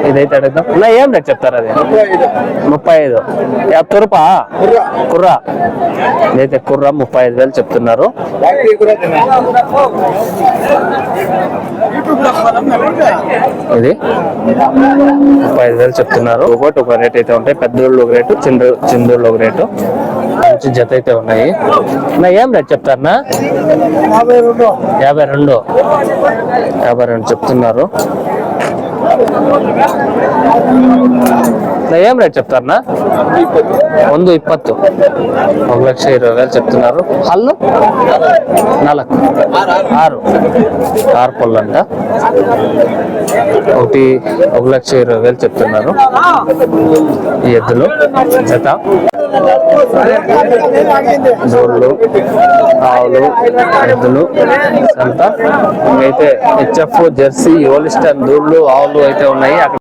ఇదైతే అడుగుదాం నా ఏం రేట్ చెప్తారు అది 35 తురుపా కుర్రా ఇదైతే కుర్రా 35,000 చెప్తున్నారు. ఇది 35,000 చెప్తున్నారు. ఒక రేట్ అయితే ఉంటాయి, పెద్దోళ్ళు ఒక రేటు, చిందోళ్ళు ఒక రేటు. మంచి జత అయితే ఉన్నాయి. నా ఏం రేట్ చెప్తారనా 52 చెప్తున్నారు. ఏం రేట్ చెప్తారనా 120 1,20,000 చెప్తున్నారు. హల్లు 6 పళ్ళంట. ఒకటి 1,20,000 చెప్తున్నారు. ఈ ఎద్దులు జత దూళ్ళు ఆవులు ఎద్దులు అంతా అయితే హెచ్ఎఫ్ జెర్సీ హోలిస్టన్ దూళ్ళు ఆవులు అయితే ఉన్నాయి.